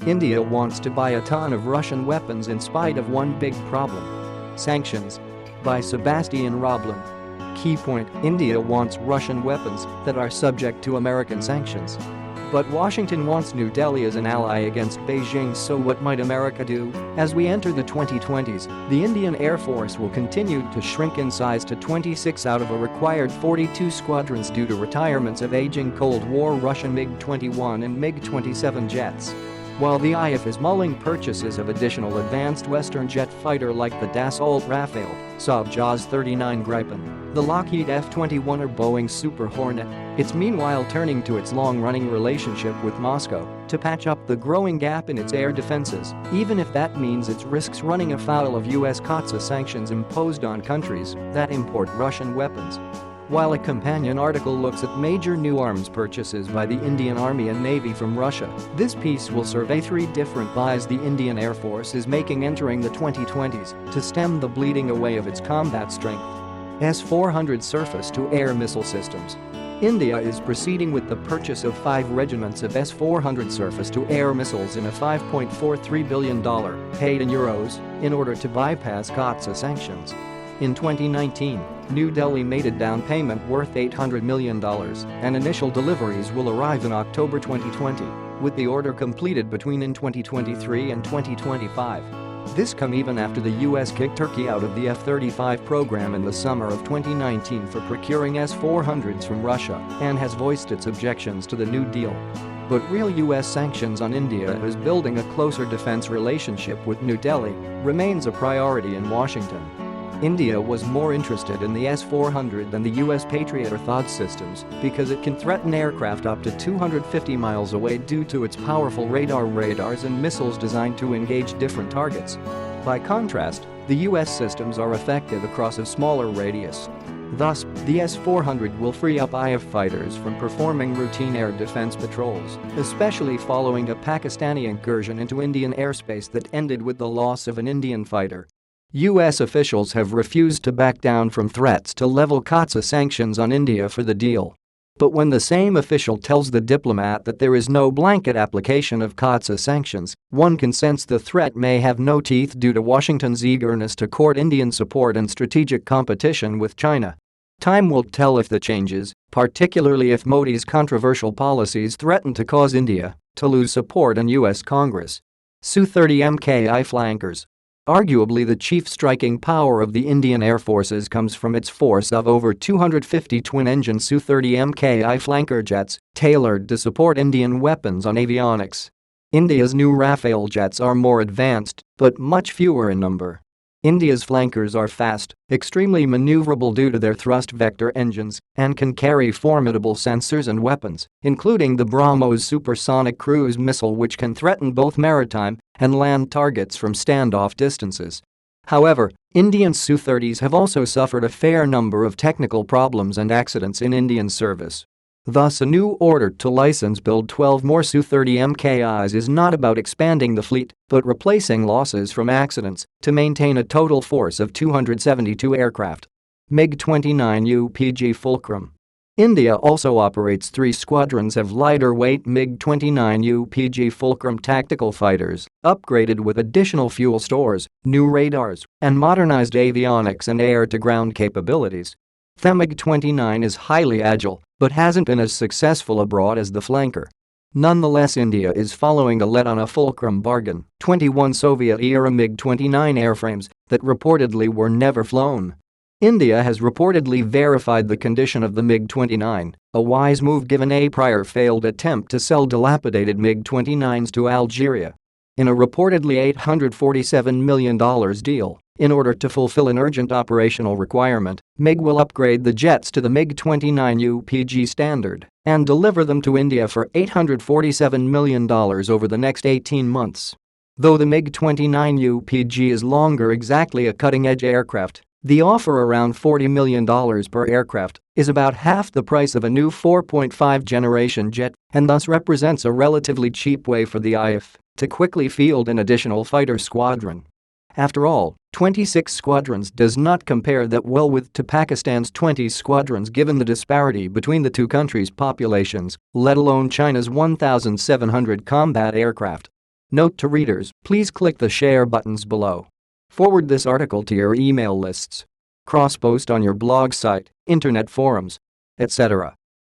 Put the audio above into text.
India wants to buy a ton of Russian weapons in spite of one big problem. Sanctions. By Sebastian Roblin. Key point: India wants Russian weapons that are subject to American sanctions. But Washington wants New Delhi as an ally against Beijing, so what might America do? As we enter the 2020s, the Indian Air Force will continue to shrink in size to 26 out of a required 42 squadrons due to retirements of aging Cold War Russian MiG-21 and MiG-27 jets. While the IAF is mulling purchases of additional advanced Western jet fighter like the Dassault Rafale, Saab JAS 39 Gripen, the Lockheed F-21 or Boeing Super Hornet, it's meanwhile turning to its long-running relationship with Moscow to patch up the growing gap in its air defenses, even if that means it risks running afoul of U.S. CAATSA sanctions imposed on countries that import Russian weapons. While a companion article looks at major new arms purchases by the Indian Army and Navy from Russia, this piece will survey 3 different buys the Indian Air Force is making entering the 2020s to stem the bleeding away of its combat strength. S-400 surface-to-air missile systems. India is proceeding with the purchase of 5 regiments of S-400 surface-to-air missiles in a $5.43 billion, paid in euros, in order to bypass CAATSA sanctions. In 2019, New Delhi made a down payment worth $800 million, and initial deliveries will arrive in October 2020, with the order completed between 2023 and 2025. This come even after the US kicked Turkey out of the F-35 program in the summer of 2019 for procuring S-400s from Russia and has voiced its objections to the New Deal. But real US sanctions on India as building a closer defense relationship with New Delhi remains a priority in Washington. India was more interested in the S-400 than the US Patriot or THAAD systems because it can threaten aircraft up to 250 miles away due to its powerful radars and missiles designed to engage different targets. By contrast, the US systems are effective across a smaller radius. Thus, the S-400 will free up IAF fighters from performing routine air defense patrols, especially following a Pakistani incursion into Indian airspace that ended with the loss of an Indian fighter. US officials have refused to back down from threats to level CAATSA sanctions on India for the deal. But when the same official tells the diplomat that there is no blanket application of CAATSA sanctions, one can sense the threat may have no teeth due to Washington's eagerness to court Indian support and strategic competition with China. Time will tell if the changes, particularly if Modi's controversial policies threaten to cause India to lose support in US Congress. Su-30 Mki flankers. Arguably the chief striking power of the Indian Air Forces comes from its force of over 250 twin-engine Su-30 Mki flanker jets tailored to support Indian weapons on avionics. India's new Rafale jets are more advanced, but much fewer in number. India's flankers are fast, extremely maneuverable due to their thrust vector engines, and can carry formidable sensors and weapons, including the BrahMos supersonic cruise missile which can threaten both maritime and land targets from standoff distances. However, Indian Su-30s have also suffered a fair number of technical problems and accidents in Indian service. Thus, a new order to license build 12 more Su-30 Mkis is not about expanding the fleet, but replacing losses from accidents to maintain a total force of 272 aircraft. MiG-29 UPG Fulcrum. India also operates 3 squadrons of lighter-weight MiG-29 UPG Fulcrum tactical fighters, upgraded with additional fuel stores, new radars, and modernized avionics and air-to-ground capabilities. The MiG-29 is highly agile, but hasn't been as successful abroad as the flanker. Nonetheless, India is following a let-on a Fulcrum bargain, 21 Soviet-era MiG-29 airframes that reportedly were never flown. India has reportedly verified the condition of the MiG-29, a wise move given a prior failed attempt to sell dilapidated MiG-29s to Algeria. In a reportedly $847 million deal, in order to fulfill an urgent operational requirement, MiG will upgrade the jets to the MiG-29 UPG standard and deliver them to India for $847 million over the next 18 months. Though the MiG-29 UPG is longer exactly a cutting-edge aircraft, the offer around $40 million per aircraft is about half the price of a new 4.5 generation jet and thus represents a relatively cheap way for the IAF to quickly field an additional fighter squadron. After all, 26 squadrons does not compare that well with to Pakistan's 20 squadrons given the disparity between the two countries' populations, let alone China's 1,700 combat aircraft. Note to readers, please click the share buttons below. Forward this article to your email lists. Cross-post on your blog site, internet forums, etc.